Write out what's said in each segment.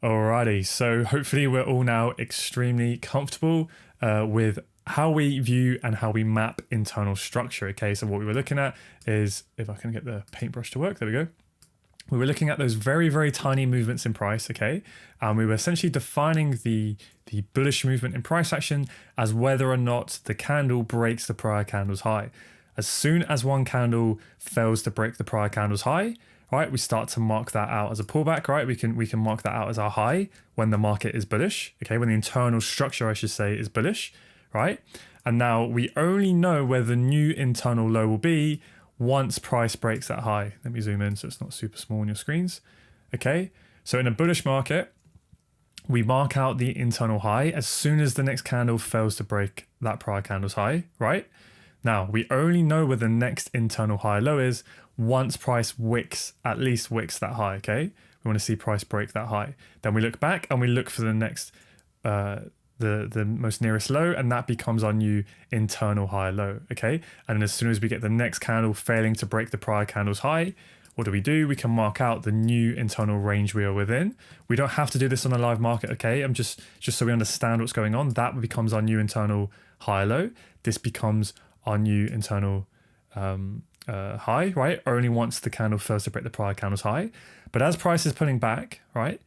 Alrighty, so hopefully we're all now extremely comfortable with how we view and how we map internal structure. Okay, so what we were looking at is, if I can get the paintbrush to work, there we go. We were looking at those very, very tiny movements in price, okay? And we were essentially defining the bullish movement in price action as whether or not the candle breaks the prior candle's high. As soon as one candle fails to break the prior candle's high, right, we start to mark that out as a pullback, right? We can mark that out as our high when the market is bullish, okay? When the internal structure, I should say, is bullish, right? And now we only know where the new internal low will be once price breaks that high. Let me zoom in so it's not super small on your screens. Okay, so in a bullish market, we mark out the internal high as soon as the next candle fails to break that prior candle's high, right? Now, we only know where the next internal high low is once price at least wicks that high, okay? We want to see price break that high. Then we look back and we look for the next, the most nearest low, and that becomes our new internal high low, okay? And as soon as we get the next candle failing to break the prior candle's high, what do? We can mark out the new internal range we are within. We don't have to do this on a live market, okay? I'm just so we understand what's going on. That becomes our new internal high low. This becomes our new internal high, right? Only once the candle fails to break the prior candle's high. But as price is pulling back, right?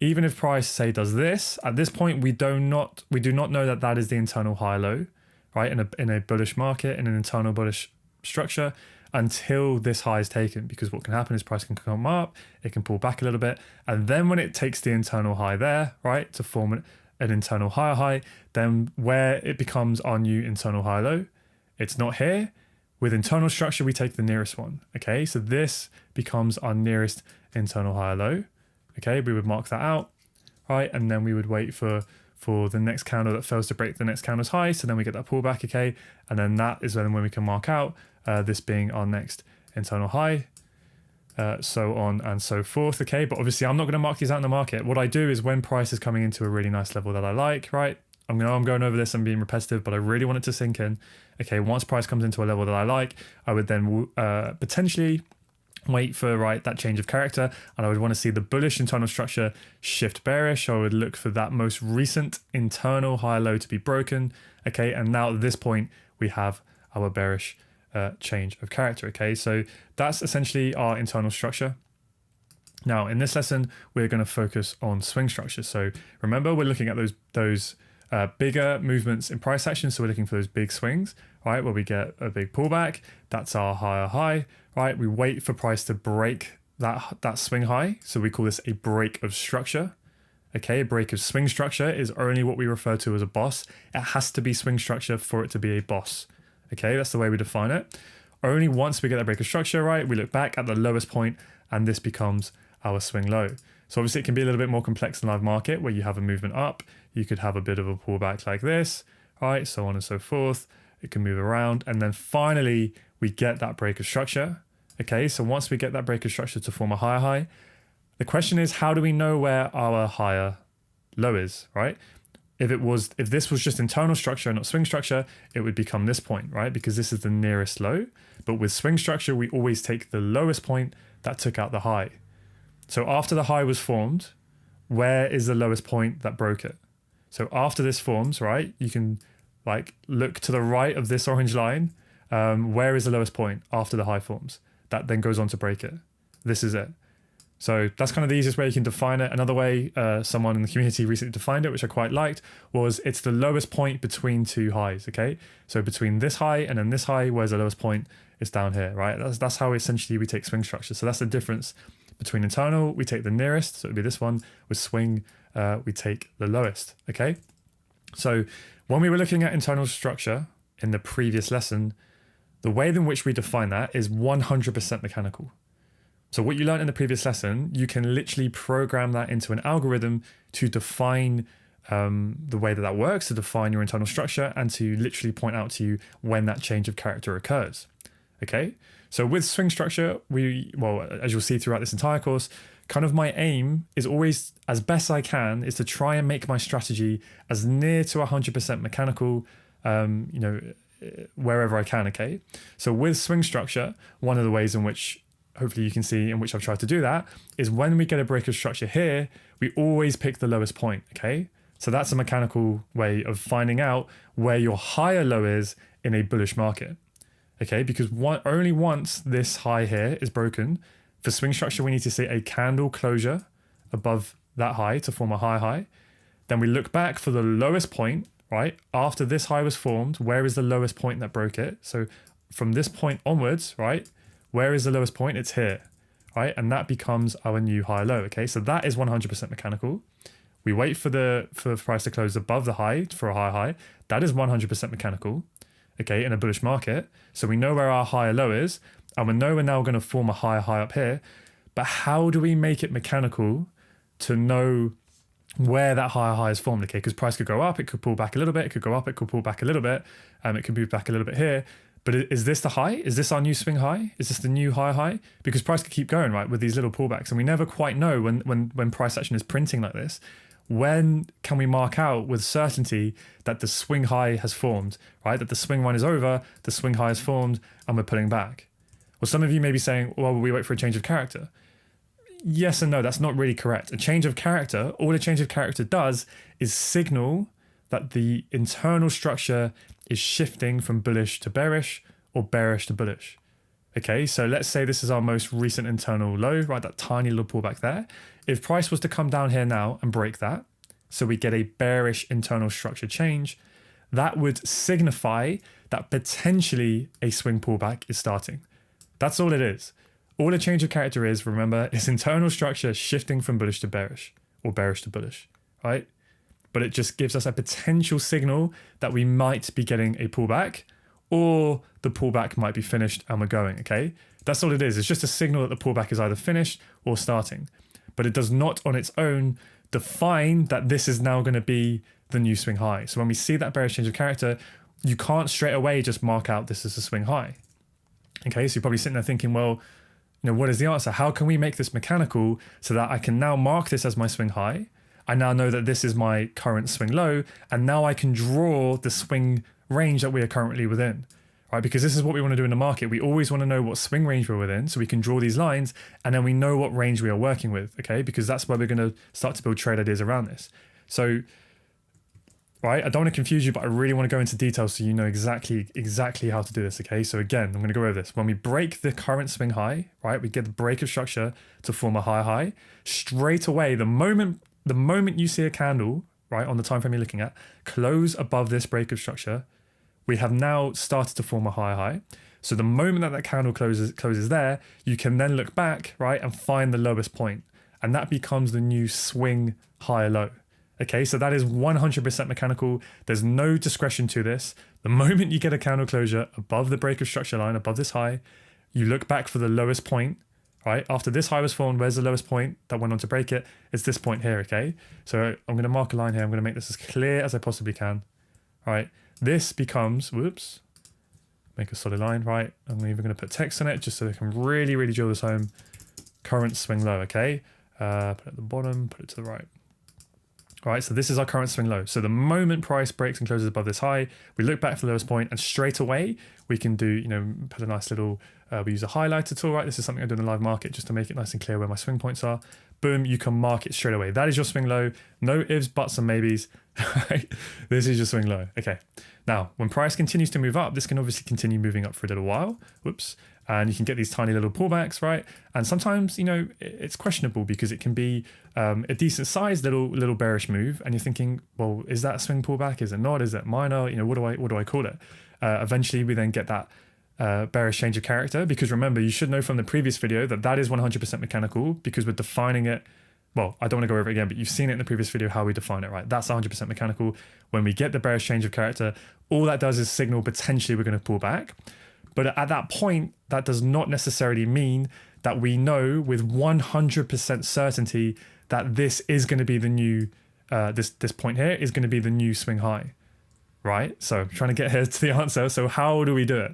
Even if price, say, does this, at this point, we do not know that that is the internal high low, right? In a bullish market, in an internal bullish structure, until this high is taken, because what can happen is price can come up, it can pull back a little bit, and then when it takes the internal high there, right, to form an internal higher high, then where it becomes our new internal high low, it's not here. With internal structure, we take the nearest one, okay? So this becomes our nearest internal high low, okay? We would mark that out, right? And then we would wait for the next candle that fails to break the next candle's high, so then we get that pullback, okay? And then that is when we can mark out this being our next internal high, so on and so forth, okay? But obviously I'm not gonna mark these out in the market. What I do is when price is coming into a really nice level that I like, right? I'm going over this and being repetitive, but I really want it to sink in. Okay, once price comes into a level that I like, I would then potentially wait for that change of character, and I would want to see the bullish internal structure shift bearish. I would look for that most recent internal high low to be broken. Okay, and now at this point we have our bearish change of character. Okay, so that's essentially our internal structure. Now in this lesson we're going to focus on swing structures. So remember, we're looking at those bigger movements in price action. So we're looking for those big swings, right? Where we get a big pullback, that's our higher high, right? We wait for price to break that swing high. So we call this a break of structure. Okay, a break of swing structure is only what we refer to as a boss. It has to be swing structure for it to be a boss. Okay, that's the way we define it. Only once we get that break of structure, right, we look back at the lowest point and this becomes our swing low. So obviously it can be a little bit more complex in live market where you have a movement up, you could have a bit of a pullback like this, right? So on and so forth. It can move around. And then finally, we get that break of structure. Okay, so once we get that break of structure to form a higher high, the question is, how do we know where our higher low is, right? If this was just internal structure and not swing structure, it would become this point, right? Because this is the nearest low. But with swing structure, we always take the lowest point that took out the high. So after the high was formed, where is the lowest point that broke it? So after this forms, right, you can look to the right of this orange line. Where is the lowest point after the high forms? That then goes on to break it. This is it. So that's kind of the easiest way you can define it. Another way someone in the community recently defined it, which I quite liked, was it's the lowest point between two highs, okay? So between this high and then this high, where's the lowest point? It's down here, right? That's how essentially we take swing structure. So that's the difference between internal, we take the nearest, so it would be this one. With swing, we take the lowest, okay? So when we were looking at internal structure in the previous lesson, the way in which we define that is 100% mechanical. So what you learned in the previous lesson, you can literally program that into an algorithm to define the way that works, to define your internal structure, and to literally point out to you when that change of character occurs. Okay, so with swing structure, as you'll see throughout this entire course, kind of my aim is always, as best I can, is to try and make my strategy as near to 100% mechanical, wherever I can, okay? So with swing structure, one of the ways in which hopefully you can see in which I've tried to do that, is when we get a break of structure here, we always pick the lowest point, okay? So that's a mechanical way of finding out where your higher low is in a bullish market, okay? Because only once this high here is broken, for swing structure, we need to see a candle closure above that high to form a high. Then we look back for the lowest point, right? After this high was formed, where is the lowest point that broke it? So from this point onwards, right? Where is the lowest point? It's here, right? And that becomes our new high low, okay? So that is 100% mechanical. We wait for the price to close above the high for a high. That is 100% mechanical, okay, in a bullish market. So we know where our higher low is, and we know we're now going to form a higher high up here. But how do we make it mechanical to know where that higher high is formed, okay? Because price could go up, it could pull back a little bit, it could go up, it could pull back a little bit, it could move back a little bit here. But is this the high? Is this our new swing high? Is this the new high? Because price could keep going, right, with these little pullbacks. And we never quite know when price action is printing like this, when can we mark out with certainty that the swing high has formed, right? That the swing run is over, the swing high has formed, and we're pulling back. Well, some of you may be saying, well, we wait for a change of character. Yes and no, that's not really correct. A change of character, all a change of character does is signal that the internal structure is shifting from bullish to bearish or bearish to bullish. Okay, so let's say this is our most recent internal low, right? That tiny little pullback there. If price was to come down here now and break that, so we get a bearish internal structure change, that would signify that potentially a swing pullback is starting. That's all it is. All a change of character is, remember, is internal structure shifting from bullish to bearish or bearish to bullish, right? But it just gives us a potential signal that we might be getting a pullback, or the pullback might be finished and we're going, okay? That's all it is. It's just a signal that the pullback is either finished or starting. But it does not on its own define that this is now going to be the new swing high. So when we see that bearish change of character, you can't straight away just mark out this is a swing high. Okay, so you're probably sitting there thinking, well, what is the answer? How can we make this mechanical so that I can now mark this as my swing high? I now know that this is my current swing low, and now I can draw the swing range that we are currently within, right? Because this is what we want to do in the market. We always want to know what swing range we're within so we can draw these lines, and then we know what range we are working with, okay? Because that's where we're going to start to build trade ideas around this. So, right, I don't want to confuse you, but I really want to go into details so you know exactly how to do this, okay? So again, I'm going to go over this. When we break the current swing high, right, we get the break of structure to form a high. Straight away, the moment you see a candle, right, on the time frame you're looking at, close above this break of structure, we have now started to form a high. So the moment that candle closes there, you can then look back, right, and find the lowest point. And that becomes the new swing high low. Okay, so that is 100% mechanical. There's no discretion to this. The moment you get a candle closure above the break of structure line, above this high, you look back for the lowest point, right? After this high was formed, where's the lowest point that went on to break it? It's this point here, okay? So I'm going to mark a line here. I'm going to make this as clear as I possibly can, right? This becomes, make a solid line, right? I'm even going to put text on it just so they can really, really drill this home. Current swing low, okay? Put it at the bottom, put it to the right. All right, so this is our current swing low. So the moment price breaks and closes above this high, we look back for the lowest point, and straight away we can do, put a nice little, we use a highlighter tool, right? This is something I do in the live market just to make it nice and clear where my swing points are. Boom, you can mark it straight away. That is your swing low. No ifs, buts, and maybes. Right? This is your swing low. Okay. Now, when price continues to move up, this can obviously continue moving up for a little while. And you can get these tiny little pullbacks, right? And sometimes, it's questionable because it can be a decent sized little bearish move, and you're thinking, well, is that a swing pullback? Is it not? Is it minor? What do I call it? Eventually, we then get that bearish change of character, because remember, you should know from the previous video that is 100% mechanical, because we're defining it. Well, I don't want to go over it again, but you've seen it in the previous video how we define it, right? That's 100% mechanical. When we get the bearish change of character, all that does is signal potentially we're going to pull back. But at that point, that does not necessarily mean that we know with 100% certainty that this is going to be the new, this point here is going to be the new swing high, right? So I'm trying to get here to the answer. So how do we do it?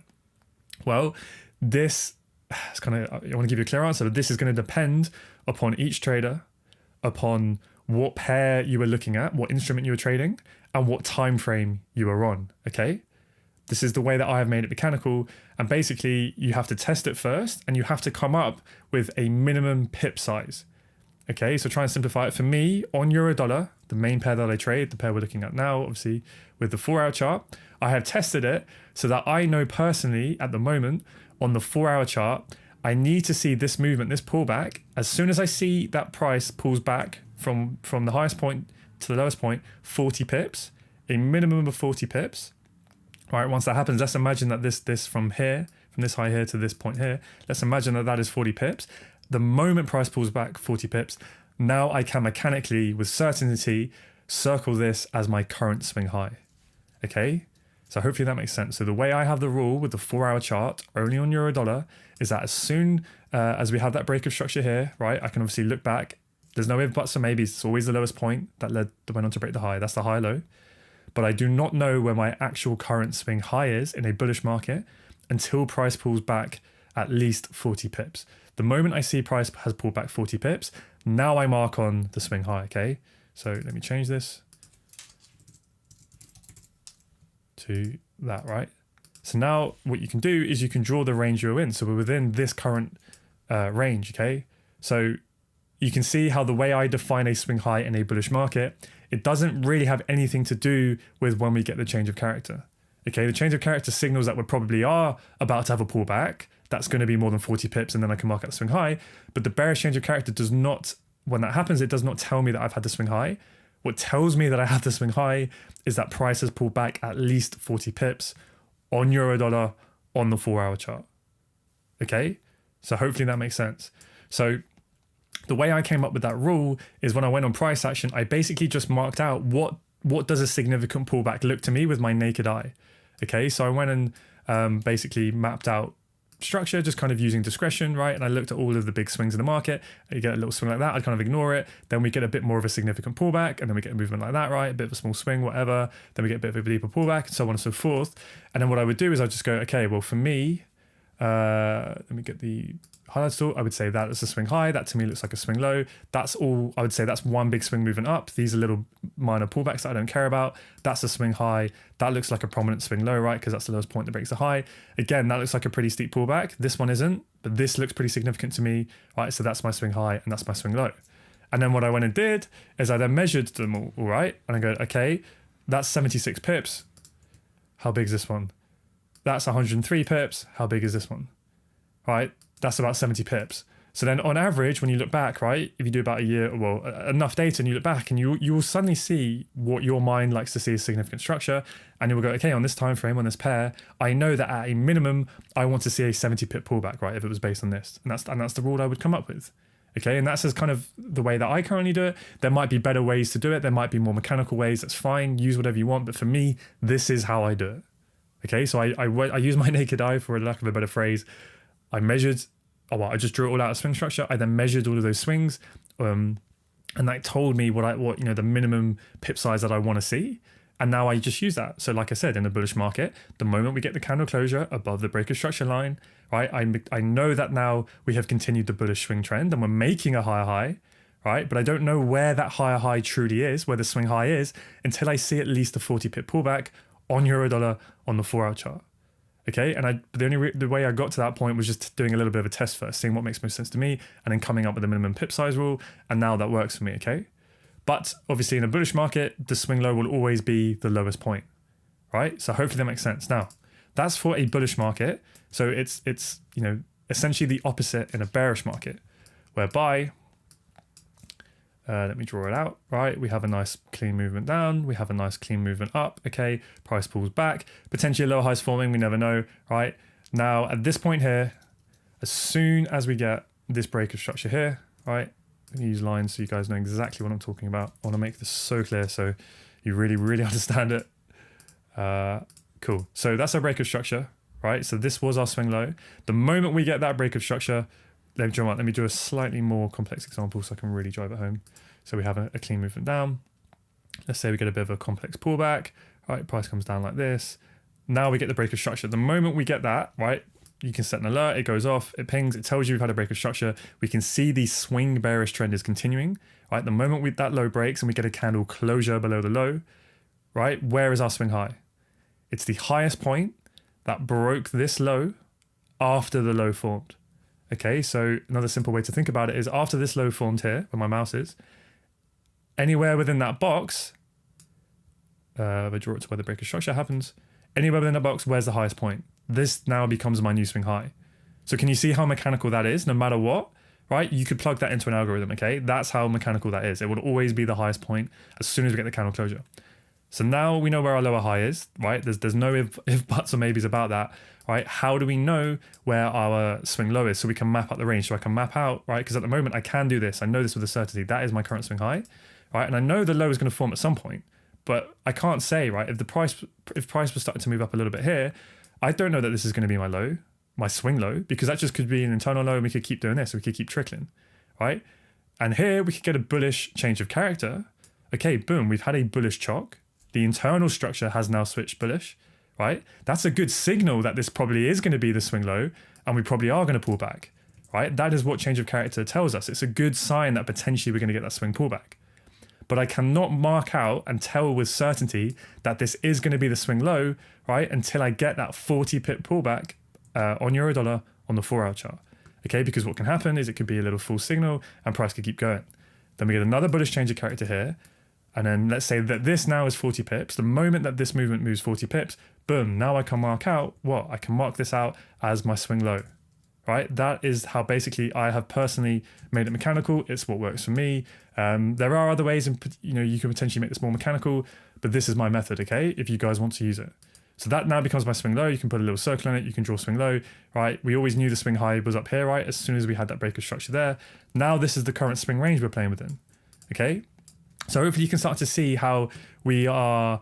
Well, this is I want to give you a clear answer, but this is going to depend upon each trader, upon what pair you were looking at, what instrument you were trading, and what time frame you were on, okay? This is the way that I have made it mechanical. And basically you have to test it first and you have to come up with a minimum pip size. Okay, so try and simplify it. For me, on euro dollar, the main pair that I trade, the pair we're looking at now, obviously with the 4-hour chart, I have tested it so that I know personally at the moment on the 4-hour chart, I need to see this movement, this pullback. As soon as I see that price pulls back from the highest point to the lowest point, 40 pips, a minimum of 40 pips. All right, once that happens, let's imagine that this from here, from this high here to this point here, let's imagine that that is 40 pips. The moment price pulls back 40 pips, now I can mechanically, with certainty, circle this as my current swing high. Okay, so hopefully that makes sense. So the way I have the rule with the 4-hour chart, only on euro dollar, is that as soon as we have that break of structure here, right, I can obviously look back. There's no if, buts, or maybes. It's always the lowest point that went on to break the high. That's the high low. But I do not know where my actual current swing high is in a bullish market until price pulls back at least 40 pips. The moment I see price has pulled back 40 pips, now I mark on the swing high, okay? So let me change this to that, right? So now what you can do is you can draw the range you're in. So we're within this current range, okay? So you can see how the way I define a swing high in a bullish market, it doesn't really have anything to do with when we get the change of character. Okay, the change of character signals that we probably are about to have a pullback. That's going to be more than 40 pips and then I can mark out the swing high. But the bearish change of character does not, when that happens, it does not tell me that I've had the swing high. What tells me that I have the swing high is that price has pulled back at least 40 pips on euro dollar on the 4-hour chart. Okay, so hopefully that makes sense. So the way I came up with that rule is when I went on price action, I basically just marked out what does a significant pullback look to me with my naked eye. Okay, so I went and basically mapped out structure, just kind of using discretion, right? And I looked at all of the big swings in the market. You get a little swing like that, I'd kind of ignore it. Then we get a bit more of a significant pullback, and then we get a movement like that, right? A bit of a small swing, whatever. Then we get a bit of a deeper pullback, and so on and so forth. And then what I would do is I'd just go, okay, well for me, let me get the highlights tool. I would say that is a swing high. That to me looks like a swing low. That's all. I would say that's one big swing moving up. These are little minor pullbacks that I don't care about. That's a swing high. That looks like a prominent swing low, right? Because that's the lowest point that breaks the high. Again, that looks like a pretty steep pullback. This one isn't, but this looks pretty significant to me, right? So that's my swing high and that's my swing low. And then what I went and did is I then measured them all right? And I go, okay, that's 76 pips. How big is this one? That's 103 pips. How big is this one? Right? That's about 70 pips. So then on average, when you look back, right, if you do about a year, well, enough data and you look back and you will suddenly see what your mind likes to see as significant structure. And you will go, okay, on this time frame, on this pair, I know that at a minimum, I want to see a 70 pip pullback, right, if it was based on this. And that's the rule I would come up with. Okay, and that's just kind of the way that I currently do it. There might be better ways to do it. There might be more mechanical ways. That's fine. Use whatever you want. But for me, this is how I do it. Okay, so I use my naked eye, for lack of a better phrase. I measured, I just drew it all out of swing structure. I then measured all of those swings, and that told me what the minimum pip size that I want to see. And now I just use that. So like I said, in a bullish market, the moment we get the candle closure above the break of structure line, right? I know that now we have continued the bullish swing trend and we're making a higher high, right? But I don't know where that higher high truly is, where the swing high is, until I see at least a 40 pip pullback on euro dollar on the 4-hour chart. Okay, and the way I got to that point was just doing a little bit of a test first, seeing what makes most sense to me, and then coming up with a minimum pip size rule, and now that works for me, okay? But obviously in a bullish market, the swing low will always be the lowest point, right? So hopefully that makes sense. Now, that's for a bullish market, so it's essentially the opposite in a bearish market, whereby let me draw it out, right? We have a nice clean movement down. We have a nice clean movement up. Okay, price pulls back. Potentially a lower highs forming, we never know, right? Now, at this point here, as soon as we get this break of structure here, right? I'm gonna use lines so you guys know exactly what I'm talking about. I wanna make this so clear so you really, really understand it. Cool, so that's our break of structure, right? So this was our swing low. The moment we get that break of structure, let me do a slightly more complex example so I can really drive it home. So we have a clean movement down. Let's say we get a bit of a complex pullback, right? Price comes down like this. Now we get the break of structure. The moment we get that, right? You can set an alert, it goes off, it pings, it tells you we've had a break of structure. We can see the swing bearish trend is continuing, right? The moment that low breaks and we get a candle closure below the low, right? Where is our swing high? It's the highest point that broke this low after the low formed. Okay, so another simple way to think about it is after this low formed here, where my mouse is, anywhere within that box, if I draw it to where the break of structure happens, anywhere within that box, where's the highest point? This now becomes my new swing high. So can you see how mechanical that is? No matter what, right? You could plug that into an algorithm, okay? That's how mechanical that is. It would always be the highest point as soon as we get the candle closure. So now we know where our lower high is, right? There's no if, buts, or maybes about that, right? How do we know where our swing low is so we can map out the range? So I can map out, right? Because at the moment I can do this. I know this with a certainty. That is my current swing high, right? And I know the low is going to form at some point, but I can't say, right? If price was starting to move up a little bit here, I don't know that this is going to be my low, my swing low, because that just could be an internal low and we could keep doing this. We could keep trickling, right? And here we could get a bullish change of character. Okay, boom, we've had a bullish chalk. The internal structure has now switched bullish, right? That's a good signal that this probably is going to be the swing low and we probably are going to pull back, right? That is what change of character tells us. It's a good sign that potentially we're going to get that swing pullback. But I cannot mark out and tell with certainty that this is going to be the swing low, right? Until I get that 40 pip pullback on euro dollar on the 4-hour chart. Okay, because what can happen is it could be a little false signal and price could keep going. Then we get another bullish change of character here. And then let's say that this now is 40 pips. The moment that this movement moves 40 pips, boom, now I can mark out what? I can mark this out as my swing low, right? That is how basically I have personally made it mechanical. It's what works for me. There are other ways, and you can potentially make this more mechanical, but this is my method, okay? If you guys want to use it. So that now becomes my swing low. You can put a little circle on it. You can draw swing low, right? We always knew the swing high was up here, right? As soon as we had that break of structure there. Now this is the current swing range we're playing within, okay? So hopefully you can start to see how we are,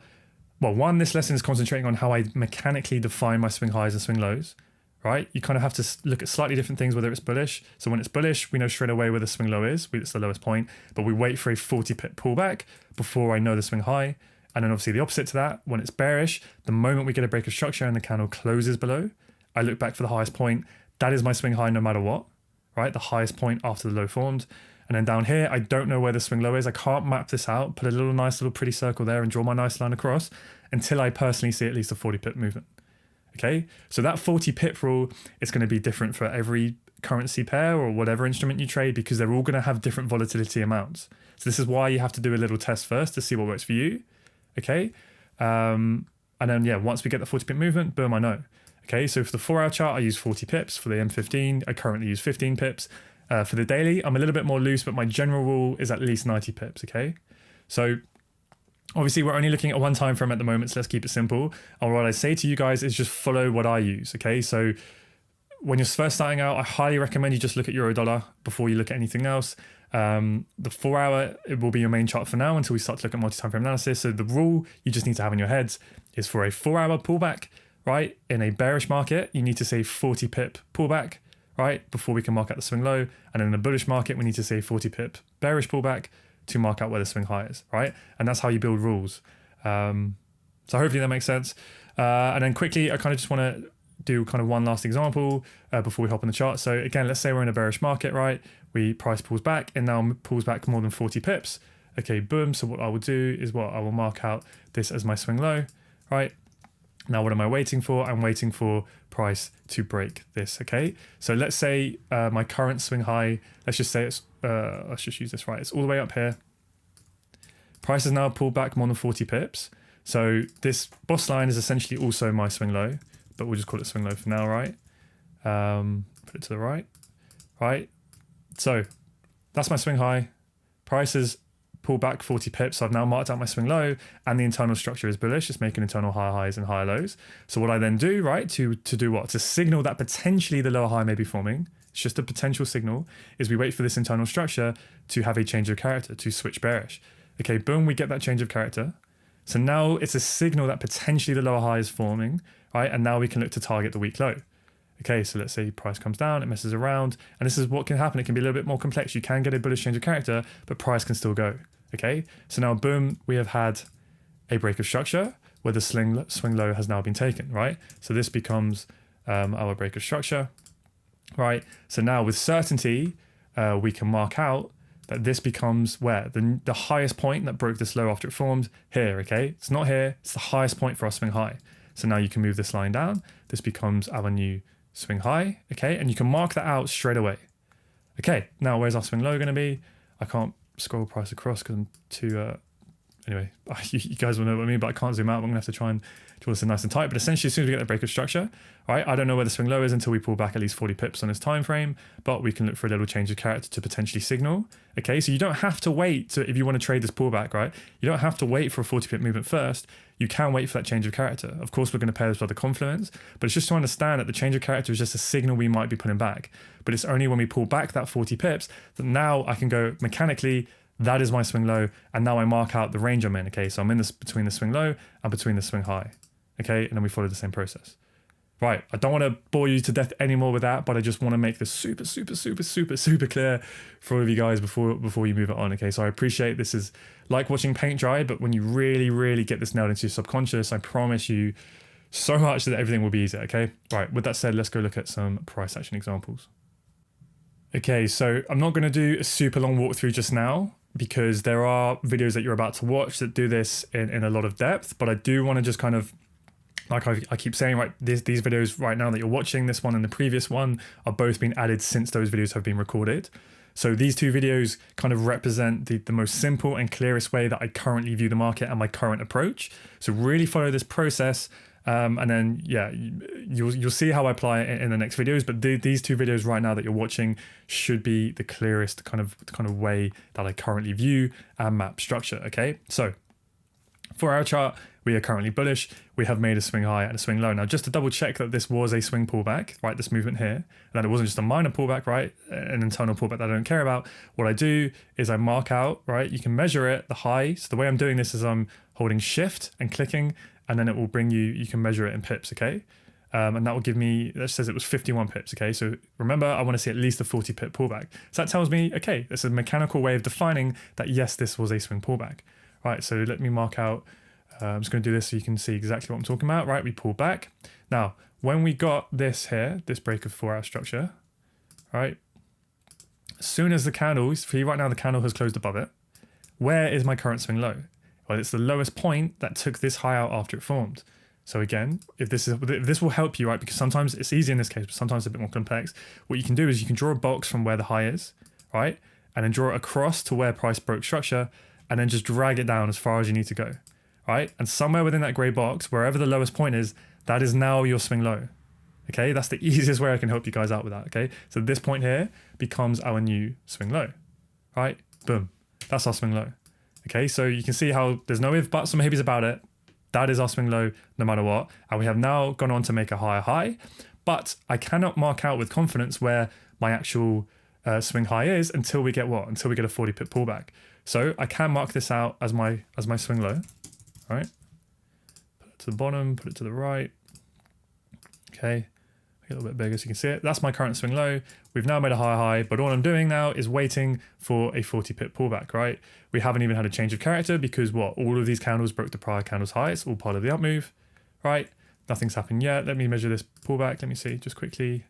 well, one, this lesson is concentrating on how I mechanically define my swing highs and swing lows, right? You kind of have to look at slightly different things, whether it's bullish. So when it's bullish, we know straight away where the swing low is. It's the lowest point, but we wait for a 40 pip pullback before I know the swing high. And then obviously the opposite to that, when it's bearish, the moment we get a break of structure and the candle closes below, I look back for the highest point. That is my swing high no matter what, right? The highest point after the low formed. And then down here, I don't know where the swing low is. I can't map this out, put a nice little pretty circle there and draw my nice line across until I personally see at least a 40 pip movement. Okay, so that 40 pip rule is going to be different for every currency pair or whatever instrument you trade because they're all going to have different volatility amounts. So this is why you have to do a little test first to see what works for you. Okay, and then yeah, once we get the 40 pip movement, boom, I know. Okay, so for the 4-hour chart, I use 40 pips. For the M15, I currently use 15 pips. For the daily, I'm a little bit more loose, but my general rule is at least 90 pips, okay? So obviously we're only looking at one time frame at the moment, so let's keep it simple. And what I say to you guys is just follow what I use, okay? So when you're first starting out, I highly recommend you just look at euro dollar before you look at anything else. The 4-hour, it will be your main chart for now until we start to look at multi-time frame analysis. So the rule you just need to have in your heads is for a 4-hour pullback, right? In a bearish market, you need to say 40 pip pullback, right, before we can mark out the swing low. And in a bullish market, we need to say 40 pip bearish pullback to mark out where the swing high is, right? And that's how you build rules. So hopefully that makes sense. And then quickly, I kind of just want to do kind of one last example before we hop on the chart. So again, let's say we're in a bearish market, right? Price pulls back and now pulls back more than 40 pips. Okay, boom. So what I will do is I will mark out this as my swing low, right? Now, what am I waiting for? I'm waiting for price to break this, okay? So let's say my current swing high, let's just say it's, let's just use this, right? It's all the way up here. Price has now pulled back more than 40 pips. So this boss line is essentially also my swing low, but we'll just call it swing low for now, right? Put it to the right, right? So that's my swing high. Price is pull back 40 pips. So I've now marked out my swing low and the internal structure is bullish. It's making internal higher highs and higher lows. So what I then do, right, to do what? To signal that potentially the lower high may be forming. It's just a potential signal, is we wait for this internal structure to have a change of character, to switch bearish. Okay, boom, we get that change of character. So now it's a signal that potentially the lower high is forming, right? And now we can look to target the weak low. Okay, so let's say price comes down, it messes around, and this is what can happen. It can be a little bit more complex. You can get a bullish change of character, but price can still go. Okay, so now boom, we have had a break of structure where the swing low has now been taken, right? So this becomes our break of structure, right? So now with certainty, we can mark out that this becomes where? The highest point that broke this low after it formed, here, okay? It's not here, it's the highest point for our swing high. So now you can move this line down. This becomes our new swing high, okay? And you can mark that out straight away. Okay, now where's our swing low gonna be? I can't scroll price across because I'm too, anyway, you guys will know what I mean, but I can't zoom out. I'm gonna have to try and draw this in nice and tight. But essentially, as soon as we get the breakup structure, right, I don't know where the swing low is until we pull back at least 40 pips on this time frame, but we can look for a little change of character to potentially signal. Okay, so you don't have to wait to, if you want to trade this pullback, right? You don't have to wait for a 40 pip movement first. You can wait for that change of character. Of course, we're going to pair this with the confluence, but it's just to understand that the change of character is just a signal we might be pulling back. But it's only when we pull back that 40 pips that now I can go mechanically, that is my swing low, and now I mark out the range I'm in. Okay, so I'm in this between the swing low and between the swing high. Okay, and then we follow the same process. Right, I don't want to bore you to death anymore with that, but I just want to make this super clear for all of you guys before you move it on. Okay, so I appreciate this is like watching paint dry, but when you really get this nailed into your subconscious, I promise you so much that everything will be easier. Okay, right, with that said, let's go look at some price action examples. Okay, so I'm not going to do a super long walkthrough just now, because there are videos that you're about to watch that do this in a lot of depth, but I do want to just kind of, like I keep saying, right, these videos right now that you're watching, this one and the previous one, are both being added since those videos have been recorded. So these two videos kind of represent the most simple and clearest way that I currently view the market and my current approach. So really follow this process. And then, yeah, you'll see how I apply it in the next videos. But these two videos right now that you're watching should be the clearest kind of way that I currently view and map structure. Okay, so for our chart, we are currently bullish. We have made a swing high and a swing low. Now, just to double check that this was a swing pullback, right? This movement here, and that it wasn't just a minor pullback, right? An internal pullback that I don't care about. What I do is I mark out, right? You can measure it, the high. So the way I'm doing this is I'm holding shift and clicking, and then it will bring you can measure it in pips, okay? And that will give me, that says it was 51 pips, okay? So remember, I want to see at least a 40 pip pullback. So that tells me, okay, this is a mechanical way of defining that, yes, this was a swing pullback. Right, so let me mark out, I'm just going to do this so you can see exactly what I'm talking about, right? We pull back. Now, when we got this here, this break of 4 hour structure, right? As soon as the candle, see right now the candle has closed above it, where is my current swing low? Well, it's the lowest point that took this high out after it formed. So again, if this will help you, right? Because sometimes it's easy in this case, but sometimes it's a bit more complex. What you can do is you can draw a box from where the high is, right? And then draw it across to where price broke structure, and then just drag it down as far as you need to go, right? And somewhere within that gray box, wherever the lowest point is, that is now your swing low. Okay, that's the easiest way I can help you guys out with that. Okay, so this point here becomes our new swing low, right? Boom, that's our swing low. Okay, so you can see how there's no ifs, buts, or maybes about it. That is our swing low no matter what. And we have now gone on to make a higher high, but I cannot mark out with confidence where my actual swing high is until we get what? Until we get a 40 pip pullback. So I can mark this out as my swing low, right? Put it to the bottom, put it to the right. Okay, a little bit bigger so you can see it. That's my current swing low. We've now made a higher high, but all I'm doing now is waiting for a 40 pip pullback, right? We haven't even had a change of character because what? All of these candles broke the prior candle's high. It's all part of the up move, right? Nothing's happened yet. Let me measure this pullback. Let me see just quickly.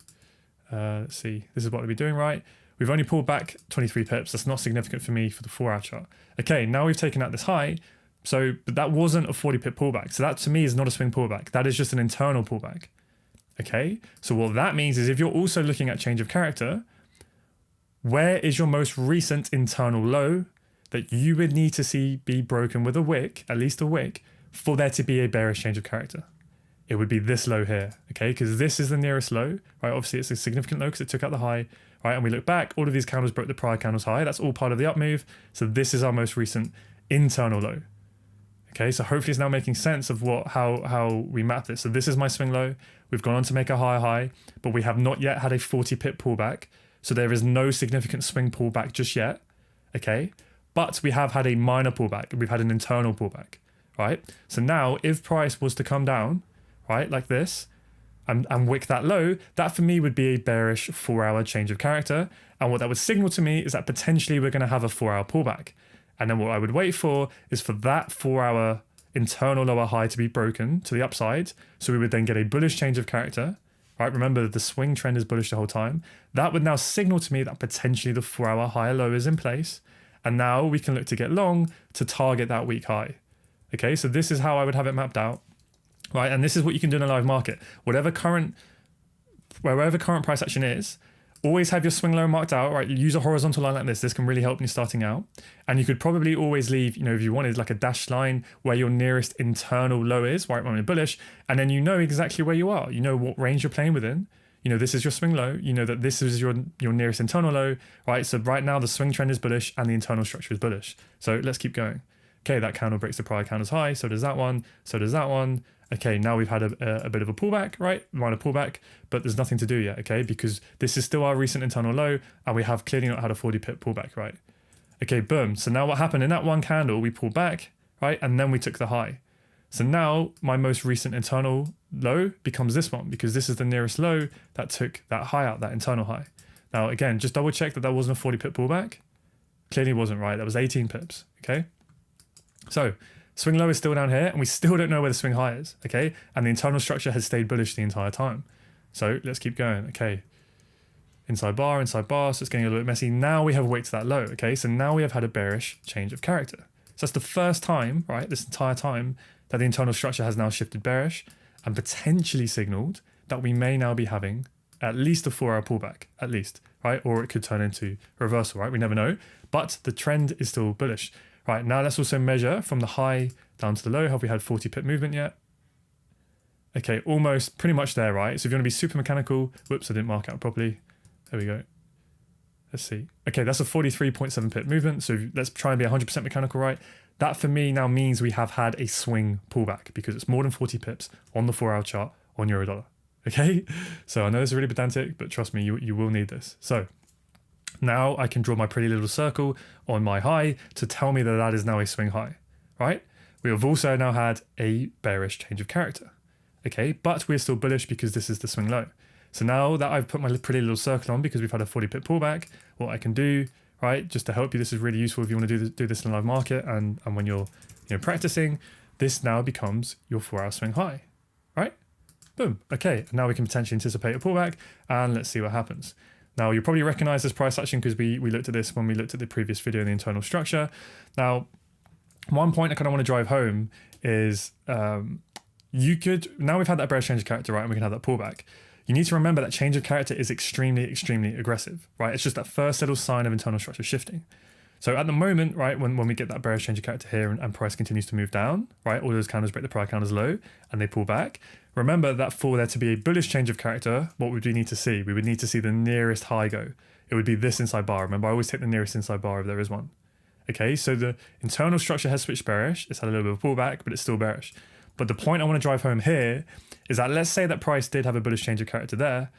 Let's see. This is what we'll be doing, right? We've only pulled back 23 pips. That's not significant for me for the 4 hour chart. Okay, now we've taken out this high. So, but that wasn't a 40 pip pullback. So that to me is not a swing pullback. That is just an internal pullback. Okay, so what that means is if you're also looking at change of character, where is your most recent internal low that you would need to see be broken with a wick, at least a wick, for there to be a bearish change of character? It would be this low here, okay? Because this is the nearest low, right? Obviously, it's a significant low because it took out the high, right? And we look back, all of these candles broke the prior candle's high. That's all part of the up move. So this is our most recent internal low. Okay, so hopefully it's now making sense of how we map this. So this is my swing low. We've gone on to make a higher high, but we have not yet had a 40 pip pullback. So there is no significant swing pullback just yet. Okay, but we have had a minor pullback. We've had an internal pullback, right? So now if price was to come down, right, like this, and wick that low, that for me would be a bearish 4 hour change of character. And what that would signal to me is that potentially we're going to have a 4 hour pullback. And then what I would wait for is for that 4 hour internal lower high to be broken to the upside. So we would then get a bullish change of character, right? Remember the swing trend is bullish the whole time. That would now signal to me that potentially the 4 hour higher low is in place. And now we can look to get long to target that week high. Okay, so this is how I would have it mapped out. right? And this is what you can do in a live market. Wherever current price action is, always have your swing low marked out, right? Use a horizontal line like this. This can really help when you're starting out. And you could probably always leave, if you wanted, like a dashed line where your nearest internal low is, right, when you're bullish. And then you know exactly where you are. You know what range you're playing within. This is your swing low. You know that this is your nearest internal low, right? So right now the swing trend is bullish and the internal structure is bullish. So let's keep going. Okay, that candle breaks the prior candle's high. So does that one. So does that one. Okay, now we've had a bit of a pullback, right? Minor pullback, but there's nothing to do yet, okay? Because this is still our recent internal low and we have clearly not had a 40 pip pullback, right? Okay, boom. So now what happened in that one candle, we pulled back, right? And then we took the high. So now my most recent internal low becomes this one because this is the nearest low that took that high out, that internal high. Now, again, just double check that wasn't a 40 pip pullback. Clearly wasn't, right? That was 18 pips, okay? So swing low is still down here and we still don't know where the swing high is, okay? And the internal structure has stayed bullish the entire time. So let's keep going, okay? Inside bar, so it's getting a little bit messy. Now we have a weight to that low, okay? So now we have had a bearish change of character. So that's the first time, right, this entire time that the internal structure has now shifted bearish and potentially signaled that we may now be having at least a 4-hour pullback, at least, right? Or it could turn into a reversal, right? We never know, but the trend is still bullish. Right, now let's also measure from the high down to the low. Have we had 40 pip movement yet? Okay, almost pretty much there, right? So if you want to be super mechanical, whoops, I didn't mark out properly. There we go. Let's see. Okay, that's a 43.7 pip movement. So let's try and be 100% mechanical, right? That for me now means we have had a swing pullback because it's more than 40 pips on the 4-hour chart on euro dollar. Okay, so I know this is really pedantic, but trust me, you will need this. So now I can draw my pretty little circle on my high to tell me that that is now a swing high, right? We have also now had a bearish change of character, okay? But we're still bullish because this is the swing low. So now that I've put my pretty little circle on because we've had a 40 pip pullback, what I can do, right, just to help you, this is really useful if you want to do this in a live market and when you're practicing, this now becomes your 4-hour swing high, right? Boom, okay, now we can potentially anticipate a pullback and let's see what happens. Now, you'll probably recognize this price action because we looked at this when we looked at the previous video in the internal structure. Now, one point I kind of want to drive home is now we've had that bearish change of character, right? And we can have that pullback. You need to remember that change of character is extremely, extremely aggressive, right? It's just that first little sign of internal structure shifting. So at the moment, right, when we get that bearish change of character here and price continues to move down, right, all those candles break the prior candles low and they pull back. Remember that for there to be a bullish change of character, what would we need to see? We would need to see the nearest high go. It would be this inside bar. Remember, I always take the nearest inside bar if there is one. Okay, so the internal structure has switched bearish. It's had a little bit of a pullback, but it's still bearish. But the point I want to drive home here is that let's say that price did have a bullish change of character there.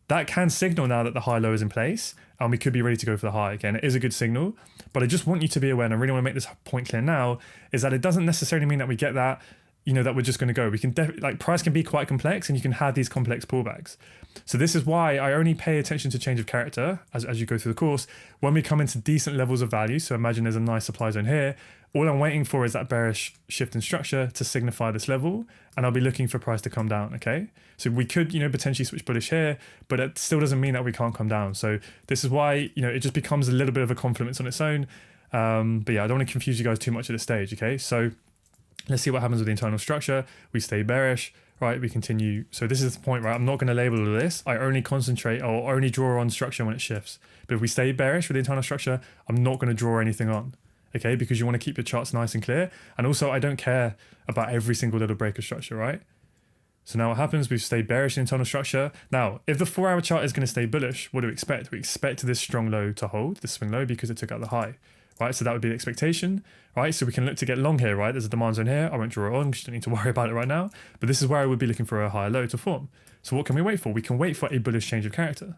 That can signal now that the high low is in place and we could be ready to go for the high again. It is a good signal, but I just want you to be aware, and I really want to make this point clear now, is that it doesn't necessarily mean that we get that, that we're just going to go. We can price can be quite complex and you can have these complex pullbacks. So this is why I only pay attention to change of character as you go through the course when we come into decent levels of value. So imagine there's a nice supply zone here. All I'm waiting for is that bearish shift in structure to signify this level, and I'll be looking for price to come down, okay? So we could, potentially switch bullish here, but it still doesn't mean that we can't come down. So this is why, it just becomes a little bit of a confluence on its own. But yeah, I don't want to confuse you guys too much at this stage, okay? So let's see what happens with the internal structure. We stay bearish, right? We continue. So this is the point, right? I'm not going to label all of this. I only concentrate or only draw on structure when it shifts. But if we stay bearish with the internal structure, I'm not going to draw anything on. Okay, because you want to keep your charts nice and clear. And also I don't care about every single little break of structure, right? So now what happens, we've stayed bearish in internal structure. Now, if the 4-hour chart is going to stay bullish, what do we expect? We expect this strong low to hold, this swing low, because it took out the high, right? So that would be the expectation, right? So we can look to get long here, right? There's a demand zone here. I won't draw it on because you don't need to worry about it right now. But this is where I would be looking for a higher low to form. So what can we wait for? We can wait for a bullish change of character,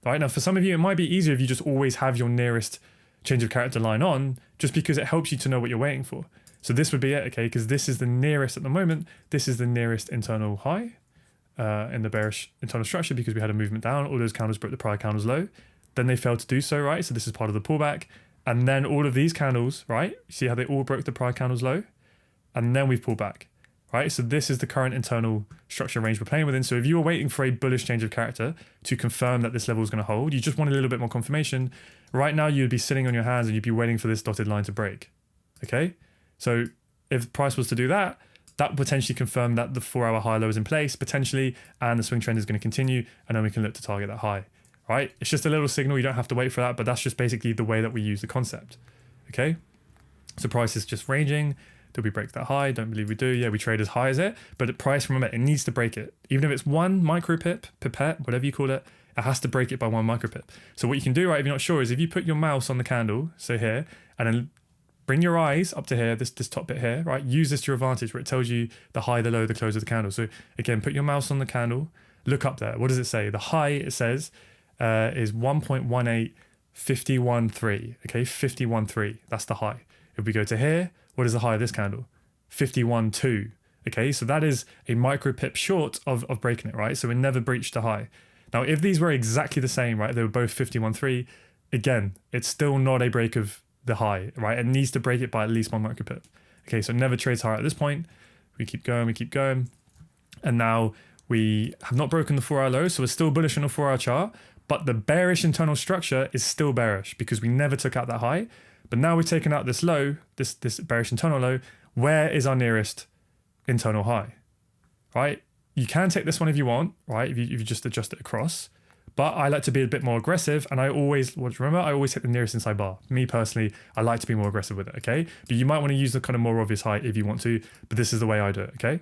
right? Now, for some of you, it might be easier if you just always have your nearest change of character line on, just because it helps you to know what you're waiting for. So this would be it, okay? Because this is the nearest at the moment. This is the nearest internal high in the bearish internal structure because we had a movement down. All those candles broke the prior candles low. Then they failed to do so, right? So this is part of the pullback. And then all of these candles, right? You see how they all broke the prior candles low? And then we've pulled back, right? So this is the current internal structure range we're playing within. So if you were waiting for a bullish change of character to confirm that this level is going to hold, you just want a little bit more confirmation. Right now, you'd be sitting on your hands and you'd be waiting for this dotted line to break, okay? So if price was to do that, that will potentially confirm that the 4-hour high low is in place potentially, and the swing trend is going to continue, and then we can look to target that high, right? It's just a little signal. You don't have to wait for that, but that's just basically the way that we use the concept. Okay, so price is just ranging. Do we break that high? Don't believe we do. Yeah, we trade as high as it, but the price, remember, it needs to break it. Even if it's 1 micro pip, pipette, whatever you call it, it has to break it by 1 micro pip. So what you can do, right, if you're not sure, is if you put your mouse on the candle, so here, and then bring your eyes up to here, this top bit here, right? Use this to your advantage where it tells you the high, the low, the close of the candle. So again, put your mouse on the candle, look up there. What does it say? The high, it says, is 1.18513, okay? 51.3, that's the high. If we go to here, what is the high of this candle? 51.2, okay? So that is a micro pip short of breaking it, right? So it never breached the high. Now, if these were exactly the same, right, they were both 51.3, again, it's still not a break of the high, right? It needs to break it by at least 1 micro pip. Okay, so it never trades higher at this point. We keep going. And now we have not broken the 4-hour low, so we're still bullish on the 4-hour chart, but the bearish internal structure is still bearish because we never took out that high. But now we've taken out this low, this bearish internal low. Where is our nearest internal high, right? You can take this one if you want, right? If you just adjust it across. But I like to be a bit more aggressive, and I always hit the nearest inside bar. Me personally, I like to be more aggressive with it, okay? But you might want to use the kind of more obvious high if you want to, but this is the way I do it, okay?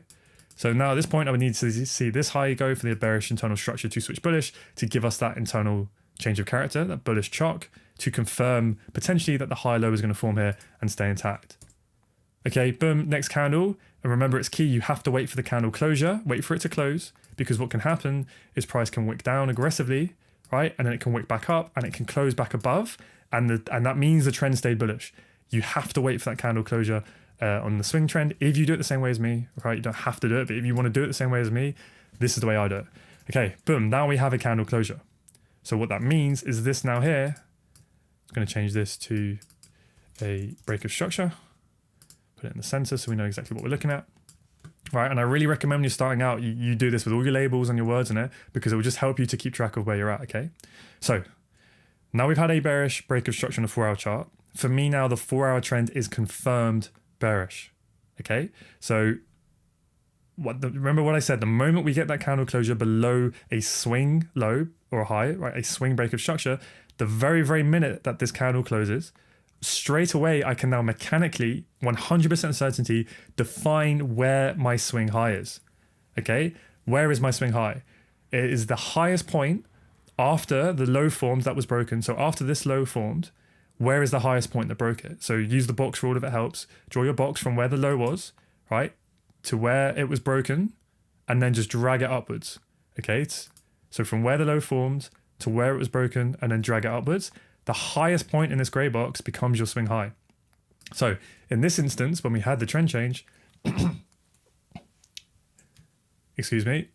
So now at this point, I would need to see this high go for the bearish internal structure to switch bullish to give us that internal change of character, that bullish chalk, to confirm potentially that the high low is going to form here and stay intact. Okay, boom, next candle. And remember, it's key. You have to wait for the candle closure, wait for it to close, because what can happen is price can wick down aggressively, right? And then it can wick back up and it can close back above. And that means the trend stayed bullish. You have to wait for that candle closure on the swing trend. If you do it the same way as me, right? You don't have to do it, but if you want to do it the same way as me, this is the way I do it. Okay, boom, now we have a candle closure. So what that means is this now here, I'm going to change this to a break of structure. Put it in the center so we know exactly what we're looking at. Right, and I really recommend when you're starting out, you do this with all your labels and your words in it, because it will just help you to keep track of where you're at, okay? So now we've had a bearish break of structure on the 4-hour chart. For me now, the 4-hour trend is confirmed bearish, okay? So remember what I said, the moment we get that candle closure below a swing low or a high, right, a swing break of structure, the very minute that this candle closes, straight away, I can now mechanically, 100% certainty, define where my swing high is. Okay, where is my swing high? It is the highest point after the low formed that was broken. So after this low formed, where is the highest point that broke it? So use the box rule if it helps. Draw your box from where the low was, right, to where it was broken, and then just drag it upwards. Okay, so from where the low formed to where it was broken, and then drag it upwards. The highest point in this gray box becomes your swing high. So in this instance, when we had the trend change, excuse me,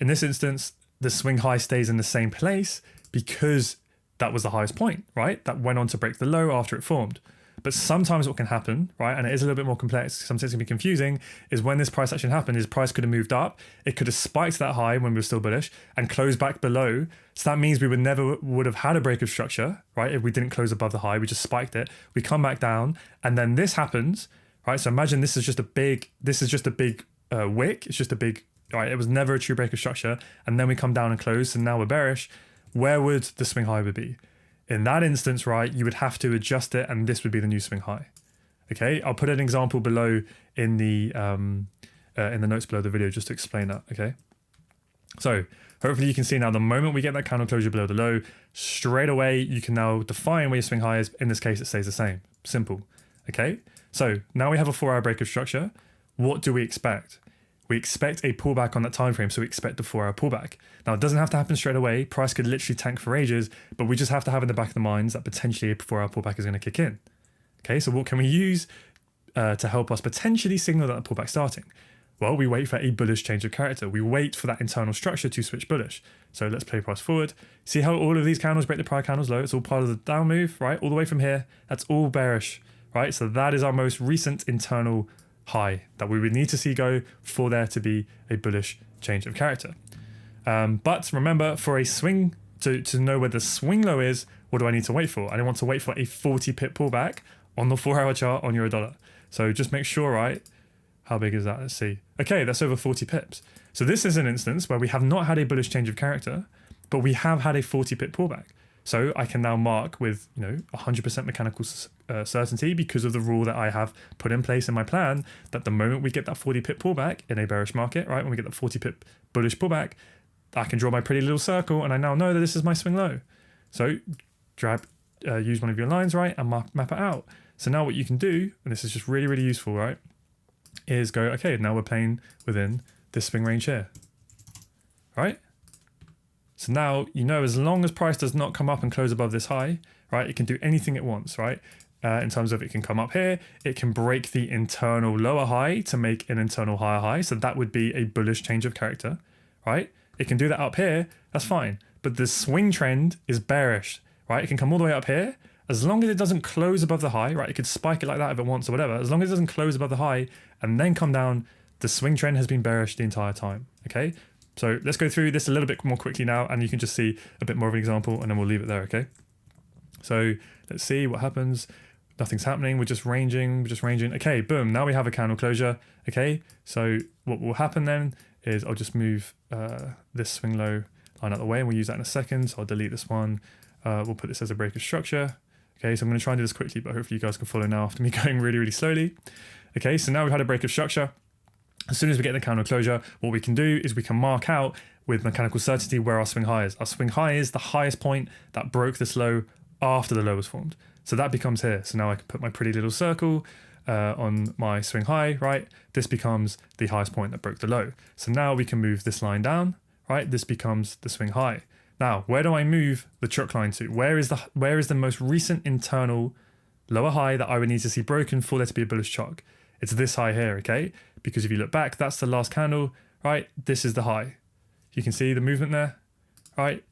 in this instance, the swing high stays in the same place because that was the highest point, right? That went on to break the low after it formed. But sometimes what can happen, right, and it is a little bit more complex, sometimes it can be confusing, is when this price action happened, is price could have moved up, it could have spiked that high when we were still bullish and closed back below. So that means we would have had a break of structure, right? If we didn't close above the high, we just spiked it, we come back down, and then this happens, right? So imagine this is just a big wick, it's just a big, right? It was never a true break of structure, and then we come down and close, and now we're bearish. Where would the swing high would be? In that instance, right, you would have to adjust it, and this would be the new swing high. Okay, I'll put an example below in the notes below the video just to explain that. Okay, so hopefully you can see now the moment we get that candle closure below the low, straight away you can now define where your swing high is. In this case, it stays the same. Simple. Okay, so now we have a 4-hour break of structure. What do we expect? We expect a pullback on that time frame, so we expect a 4-hour pullback. Now, it doesn't have to happen straight away. Price could literally tank for ages, but we just have to have in the back of the minds that potentially a 4-hour pullback is going to kick in. Okay, so what can we use to help us potentially signal that the pullback starting? Well, we wait for a bullish change of character. We wait for that internal structure to switch bullish. So let's play price forward. See how all of these candles break the prior candles low? It's all part of the down move, right? All the way from here. That's all bearish, right? So that is our most recent internal high that we would need to see go for there to be a bullish change of character. But remember, for a swing, to know where the swing low is, what do I need to wait for? I want to wait for a 40 pip pullback on the 4-hour chart on Eurodollar. So just make sure, right? How big is that? Let's see. Okay, that's over 40 pips. So this is an instance where we have not had a bullish change of character, but we have had a 40 pip pullback. So I can now mark with 100% mechanical certainty, because of the rule that I have put in place in my plan, that the moment we get that 40 pip pullback in a bearish market, right, when we get that 40 pip bullish pullback, I can draw my pretty little circle, and I now know that this is my swing low. So use one of your lines, right, and map it out. So now what you can do, and this is just really, really useful, right, is go, okay, now we're playing within this swing range here, right? So now, as long as price does not come up and close above this high, right, it can do anything it wants, right? In terms of, it can come up here, it can break the internal lower high to make an internal higher high. So that would be a bullish change of character, right? It can do that up here, that's fine. But the swing trend is bearish, right? It can come all the way up here. As long as it doesn't close above the high, right? It could spike it like that if it wants or whatever. As long as it doesn't close above the high and then come down, the swing trend has been bearish the entire time, okay? So let's go through this a little bit more quickly now, and you can just see a bit more of an example, and then we'll leave it there, okay? So let's see what happens. Nothing's happening, we're just ranging. Okay, boom, now we have a candle closure, okay? So what will happen then is I'll just move this swing low line out of the way, and we'll use that in a second. So I'll delete this one. We'll put this as a break of structure. Okay, so I'm going to try and do this quickly, but hopefully you guys can follow now after me going really, really slowly. Okay, so now we've had a break of structure. As soon as we get the candle closure, what we can do is we can mark out with mechanical certainty where our swing high is. Our swing high is the highest point that broke this low after the low was formed. So that becomes here. So now I can put my pretty little circle on my swing high, right? This becomes the highest point that broke the low. So now we can move this line down, right? This becomes the swing high. Now, where do I move the truck line to? Where is the most recent internal lower high that I would need to see broken for there to be a bullish chalk? It's this high here, okay? Because if you look back, that's the last candle, right? This is the high. You can see the movement there, right?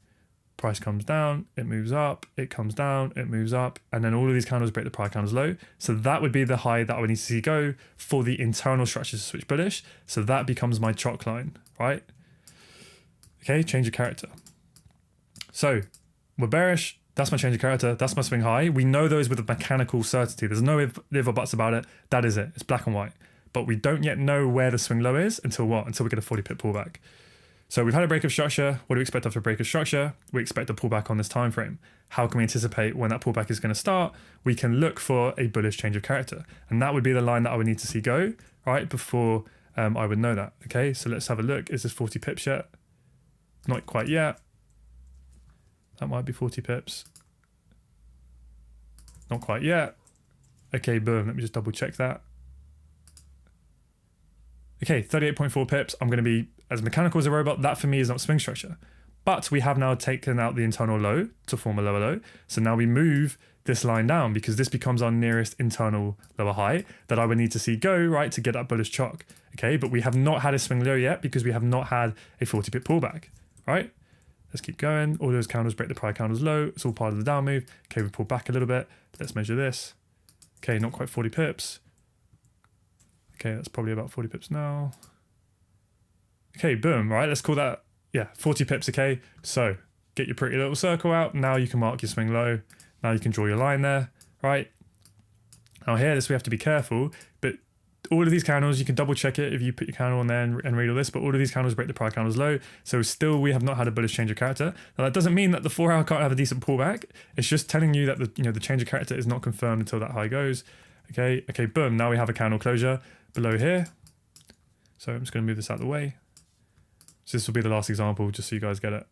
Price comes down, it moves up, it comes down, it moves up, and then all of these candles break the prior candles low. So that would be the high that I would need to see go for the internal structure to switch bullish. So that becomes my chalk line, right? Okay, change of character. So we're bearish, that's my change of character, that's my swing high. We know those with a mechanical certainty. There's no if or buts about it. That is it, it's black and white. But we don't yet know where the swing low is until what? Until we get a 40 pip pullback. So we've had a break of structure. What do we expect after a break of structure? We expect a pullback on this time frame. How can we anticipate when that pullback is going to start? We can look for a bullish change of character. And that would be the line that I would need to see go, right, before I would know that. Okay, so let's have a look. Is this 40 pips yet? Not quite yet. That might be 40 pips. Not quite yet. Okay, boom. Let me just double check that. Okay, 38.4 pips. I'm going to be as mechanical as a robot. That for me is not swing structure. But we have now taken out the internal low to form a lower low. So now we move this line down because this becomes our nearest internal lower high that I would need to see go, right, to get that bullish chalk. Okay, but we have not had a swing low yet because we have not had a 40 pip pullback, right? Let's keep going. All those candles break the prior candles low. It's all part of the down move. Okay, we pull back a little bit. Let's measure this. Okay, not quite 40 pips. Okay, that's probably about 40 pips now. Okay, boom, right? Let's call that, 40 pips, okay? So get your pretty little circle out. Now you can mark your swing low. Now you can draw your line there, right? Now here, we have to be careful, but all of these candles, you can double check it if you put your candle on there and read all this, but all of these candles break the prior candles low. So still we have not had a bullish change of character. Now that doesn't mean that the 4 hour can't have a decent pullback. It's just telling you that the change of character is not confirmed until that high goes. Okay, boom. Now we have a candle closure below here. So I'm just going to move this out of the way. So this will be the last example, just so you guys get it.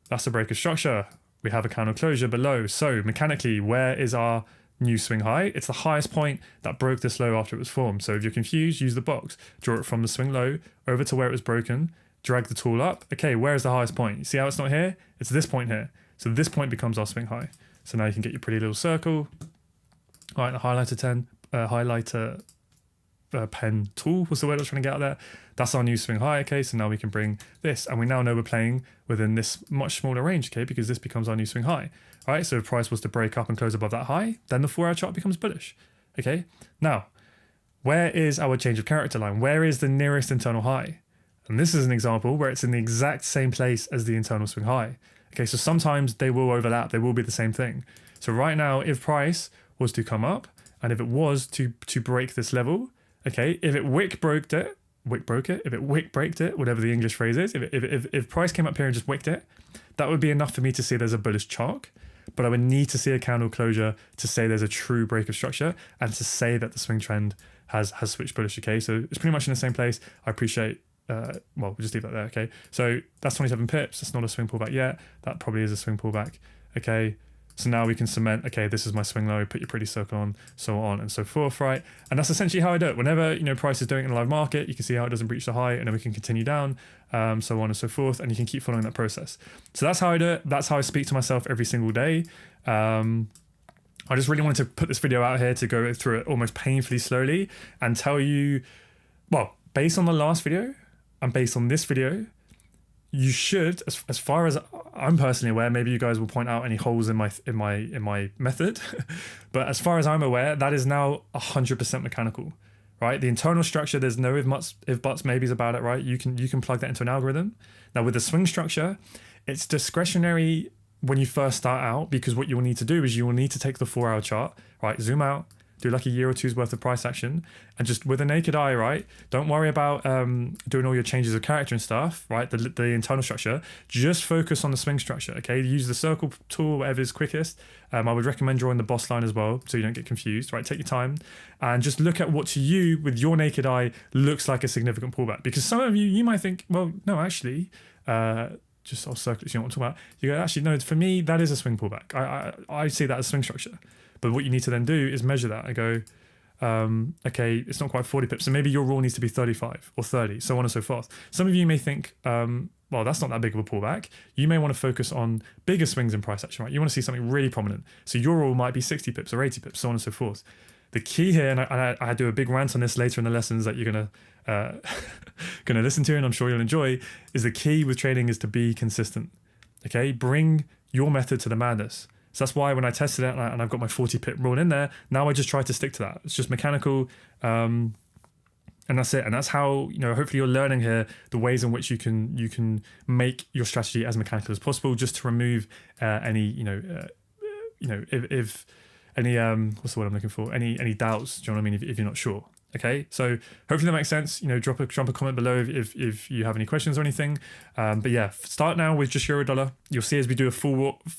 That's the break of structure. We have a candle closure below. So mechanically, where is our new swing high? It's the highest point that broke this low after it was formed. So if you're confused, use the box. Draw it from the swing low over to where it was broken. Drag the tool up. Okay, where is the highest point? You see how it's not here? It's this point here. So this point becomes our swing high. So now you can get your pretty little circle. All right, the highlighter pen tool was the word I was trying to get out there. That's our new swing high, okay? So now we can bring this, and we now know we're playing within this much smaller range, okay? Because this becomes our new swing high, all right? So if price was to break up and close above that high, then the 4 hour chart becomes bullish, okay? Now, where is our change of character line? Where is the nearest internal high? And this is an example where it's in the exact same place as the internal swing high. Okay, so sometimes they will overlap, they will be the same thing. So right now, if price was to come up, and if it was to break this level, Okay, if it wick broke it, if it wick breaked it, whatever the English phrase is, if price came up here and just wicked it, that would be enough for me to see there's a bullish chalk. But I would need to see a candle closure to say there's a true break of structure and to say that the swing trend has switched bullish. Okay, so it's pretty much in the same place. I appreciate. Well, we'll just leave that there. Okay, so that's 27 pips. That's not a swing pullback yet. That probably is a swing pullback. Okay. So now we can cement, okay, this is my swing low, put your pretty circle on, so on and so forth, right? And that's essentially how I do it. Whenever, price is doing it in a live market, you can see how it doesn't breach the high and then we can continue down, so on and so forth. And you can keep following that process. So that's how I do it. That's how I speak to myself every single day. I just really wanted to put this video out here to go through it almost painfully slowly and tell you, well, based on the last video and based on this video, you should, as far as I'm personally aware, maybe you guys will point out any holes in my method, but as far as I'm aware, that is now 100% mechanical, right? The internal structure, there's no if buts, maybes about it, right? You can plug that into an algorithm. Now with the swing structure, it's discretionary when you first start out, because what you will need to do is you will need to take the 4-hour chart, right? Zoom out, do like a year or two's worth of price action, and just with a naked eye, right? Don't worry about doing all your changes of character and stuff, right? The internal structure. Just focus on the swing structure, okay? Use the circle tool, whatever is quickest. I would recommend drawing the boss line as well, so you don't get confused, right? Take your time and just look at what to you, with your naked eye, looks like a significant pullback. Because some of you might think, well, no, actually, just I'll circle it, you know what I'm talking about. You go, actually, no, for me, that is a swing pullback. I see that as swing structure. But what you need to then do is measure that and go, okay, it's not quite 40 pips. So maybe your rule needs to be 35 or 30, so on and so forth. Some of you may think, well, that's not that big of a pullback. You may want to focus on bigger swings in price action, right? You want to see something really prominent. So your rule might be 60 pips or 80 pips, so on and so forth. The key here, and I do a big rant on this later in the lessons that you're gonna listen to, and I'm sure you'll enjoy, is the key with trading is to be consistent. Okay, bring your method to the madness. So that's why when I tested it and I've got my 40 pip rule in there, now I just try to stick to that. It's just mechanical, and that's it. And that's how, hopefully you're learning here the ways in which you can make your strategy as mechanical as possible, just to remove any, if any, what's the word I'm looking for? Any doubts, do you know what I mean? If you're not sure. Okay, so hopefully that makes sense. Drop a comment below if you have any questions or anything. But yeah, start now with just euro dollar. You'll see as we do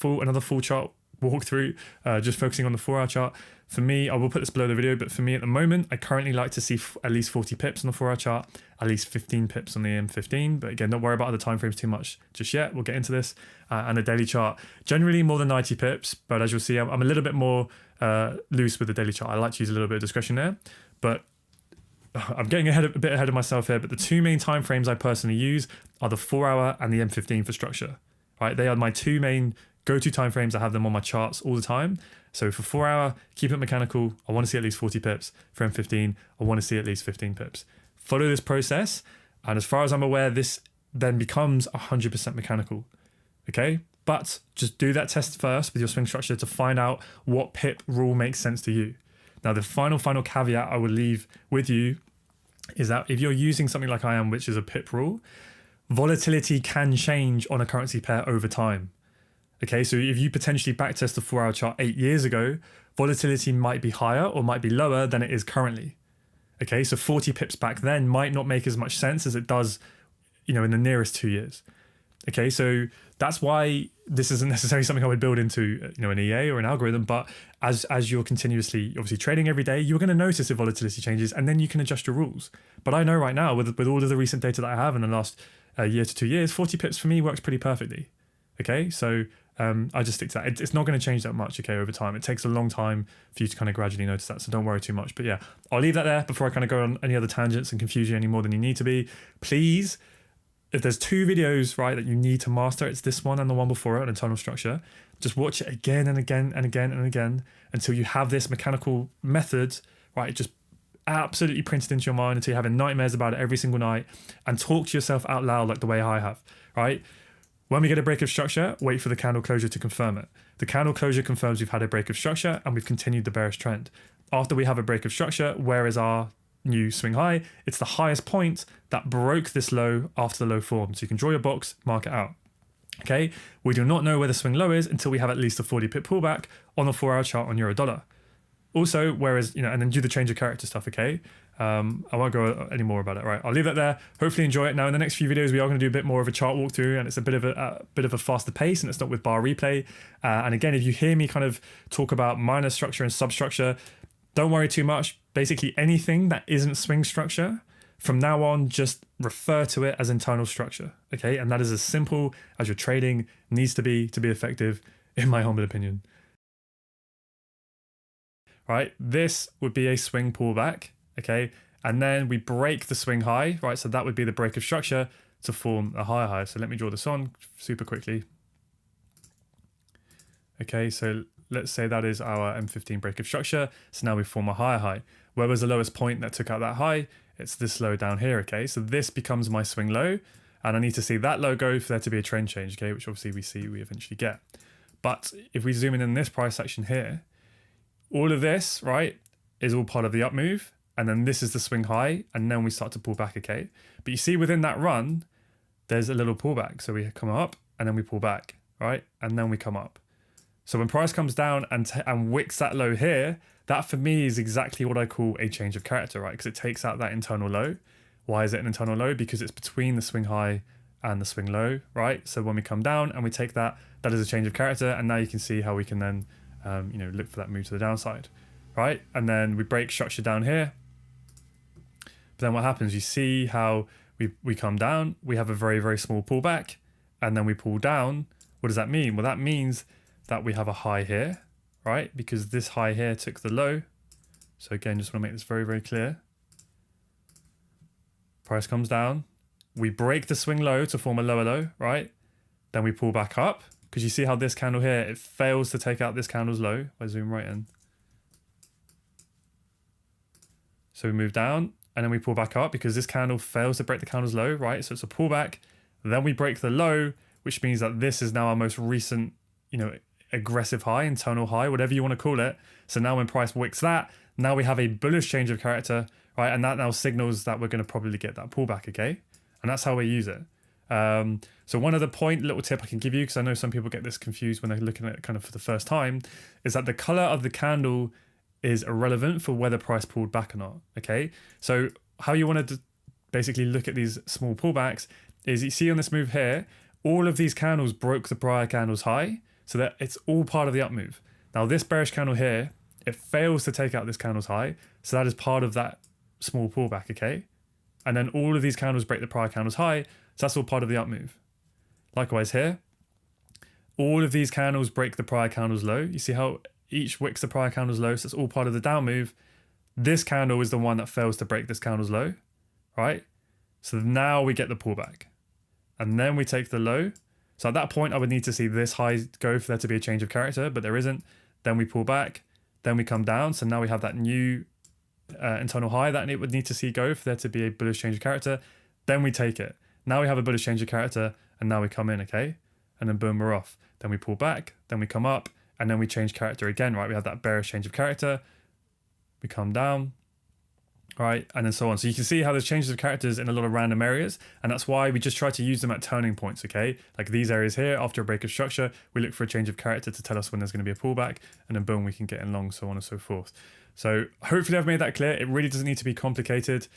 another full chart walkthrough, just focusing on the 4-hour chart. For me, I will put this below the video, but for me at the moment, I currently like to see at least 40 pips on the 4-hour chart, at least 15 pips on the M15. But again, don't worry about other timeframes too much just yet. We'll get into this. And the daily chart, generally more than 90 pips, but as you'll see, I'm a little bit more loose with the daily chart. I like to use a little bit of discretion there, but I'm getting a bit ahead of myself here. But the two main timeframes I personally use are the 4-hour and the M15 for structure. Right, they are my two main go-to timeframes. I have them on my charts all the time. So for 4-hour, keep it mechanical. I want to see at least 40 pips. For M15, I want to see at least 15 pips. Follow this process, and as far as I'm aware, this then becomes 100% mechanical. Okay, but just do that test first with your swing structure to find out what pip rule makes sense to you. Now, the final caveat I would leave with you is that if you're using something like I am, which is a pip rule, volatility can change on a currency pair over time. Okay, so if you potentially backtest the 4-hour chart 8 years ago, volatility might be higher or might be lower than it is currently. Okay, so 40 pips back then might not make as much sense as it does, in the nearest 2 years. Okay, so that's why this isn't necessarily something I would build into, an EA or an algorithm. But as you're continuously, obviously trading every day, you're going to notice if volatility changes, and then you can adjust your rules. But I know right now, with all of the recent data that I have in the last year to 2 years, 40 pips for me works pretty perfectly. Okay, so I just stick to that. It's not going to change that much, okay, over time. It takes a long time for you to kind of gradually notice that, so don't worry too much. But yeah, I'll leave that there before I kind of go on any other tangents and confuse you any more than you need to be. Please, if there's 2 videos, right, that you need to master, it's this one and the one before it on internal structure. Just watch it again and again and again and again until you have this mechanical method, right, just absolutely printed into your mind, until you're having nightmares about it every single night, and talk to yourself out loud like the way I have, right? When we get a break of structure, wait for the candle closure to confirm it. The candle closure confirms we've had a break of structure and we've continued the bearish trend. After we have a break of structure, where is our new swing high? It's the highest point that broke this low after the low form. So you can draw your box, mark it out. Okay, we do not know where the swing low is until we have at least a 40 pip pullback on the 4-hour chart on euro dollar. Also, whereas, and then do the change of character stuff, okay? I won't go any more about it, right? I'll leave that there. Hopefully enjoy it. Now, in the next few videos, we are going to do a bit more of a chart walkthrough, and it's a bit of a faster pace, and it's not with bar replay. And again, if you hear me kind of talk about minor structure and substructure, don't worry too much. Basically, anything that isn't swing structure, from now on, just refer to it as internal structure, okay? And that is as simple as your trading needs to be effective, in my humble opinion. Right, this would be a swing pullback, okay? And then we break the swing high, right? So that would be the break of structure to form a higher high. So let me draw this on super quickly. Okay, so let's say that is our M15 break of structure. So now we form a higher high. Where was the lowest point that took out that high? It's this low down here, okay? So this becomes my swing low, and I need to see that low go for there to be a trend change, okay? Which obviously we eventually get. But if we zoom in this price action here, all of this, right, is all part of the up move, and then this is the swing high, and then we start to pull back, okay? But you see within that run, there's a little pullback. So we come up, and then we pull back, right? And then we come up. So when price comes down and wicks that low here, that for me is exactly what I call a change of character, right? Because it takes out that internal low. Why is it an internal low? Because it's between the swing high and the swing low, right? So when we come down and we take that, that is a change of character, and now you can see how we can then look for that move to the downside, right? And then we break structure down here. But then what happens, you see how we come down, we have a very, very small pullback, and then we pull down. What does that mean? Well, that means that we have a high here, right? Because this high here took the low. So again, just want to make this very, very clear. Price comes down. We break the swing low to form a lower low, right? Then we pull back up, because you see how this candle here, it fails to take out this candle's low. If I zoom right in. So we move down, and then we pull back up because this candle fails to break the candle's low, right? So it's a pullback. Then we break the low, which means that this is now our most recent, aggressive high, internal high, whatever you want to call it. So now when price wicks that, now we have a bullish change of character, right? And that now signals that we're going to probably get that pullback, okay? And that's how we use it. So one other little tip I can give you, because I know some people get this confused when they're looking at it kind of for the first time, is that the color of the candle is irrelevant for whether price pulled back or not, okay? So how you want to basically look at these small pullbacks is, you see on this move here, all of these candles broke the prior candle's high, so that it's all part of the up move. Now this bearish candle here, it fails to take out this candle's high, so that is part of that small pullback, okay? And then all of these candles break the prior candle's high, so that's all part of the up move. Likewise here, all of these candles break the prior candle's low. You see how each wicks the prior candle's low, so it's all part of the down move. This candle is the one that fails to break this candle's low, right? So now we get the pullback. And then we take the low. So at that point, I would need to see this high go for there to be a change of character, but there isn't. Then we pull back, then we come down. So now we have that new internal high that it would need to see go for there to be a bullish change of character. Then we take it. Now we have a bullish change of character, and now we come in, okay? And then boom, we're off. Then we pull back, then we come up, and then we change character again, right? We have that bearish change of character. We come down, right? And then so on. So you can see how there's changes of characters in a lot of random areas, and that's why we just try to use them at turning points, okay? Like these areas here, after a break of structure, we look for a change of character to tell us when there's going to be a pullback, and then boom, we can get in long, so on and so forth. So hopefully I've made that clear. It really doesn't need to be complicated.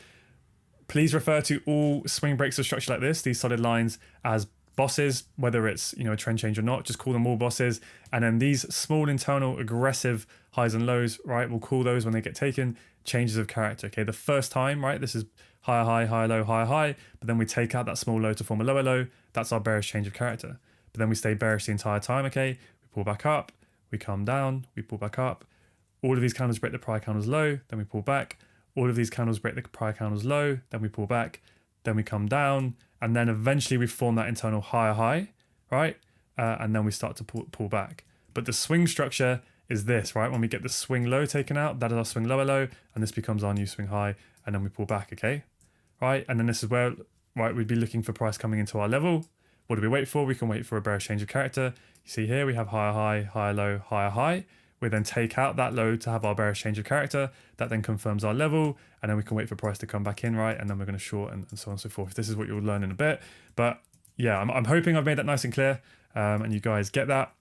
Please refer to all swing breaks of structure like this, these solid lines, as bosses, whether it's a trend change or not. Just call them all bosses. And then these small internal aggressive highs and lows, right, we'll call those when they get taken changes of character. Okay, the first time, right, this is higher high, higher low, higher high, but then we take out that small low to form a lower low. That's our bearish change of character. But then we stay bearish the entire time. Okay, we pull back up, we come down, we pull back up. All of these candles break the prior candle's low, then we pull back. All of these candles break the prior candle's low, then we pull back, then we come down, and then eventually we form that internal higher high, right? And then we start to pull back. But the swing structure is this, right? When we get the swing low taken out, that is our swing lower low, and this becomes our new swing high, and then we pull back, okay? Right, and then this is where, right, we'd be looking for price coming into our level. What do we wait for? We can wait for a bearish change of character. You see here, we have higher high, higher low, higher high. We then take out that low to have our bearish change of character. That then confirms our level, and then we can wait for price to come back in, right? And then we're going to short and so on and so forth. This is what you'll learn in a bit. But yeah, I'm hoping I've made that nice and clear, and you guys get that.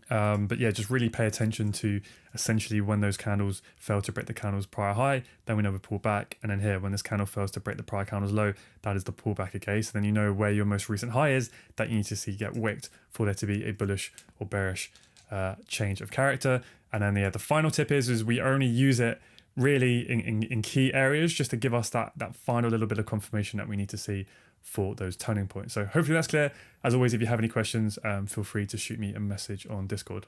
But yeah, just really pay attention to essentially when those candles fail to break the candle's prior high, then we know we pull back. And then here, when this candle fails to break the prior candle's low, that is the pullback, okay? So then you know where your most recent high is that you need to see get wicked for there to be a bullish or bearish change of character. And then the final tip is we only use it really in key areas just to give us that final little bit of confirmation that we need to see for those turning points. So hopefully that's clear. As always, if you have any questions, feel free to shoot me a message on Discord.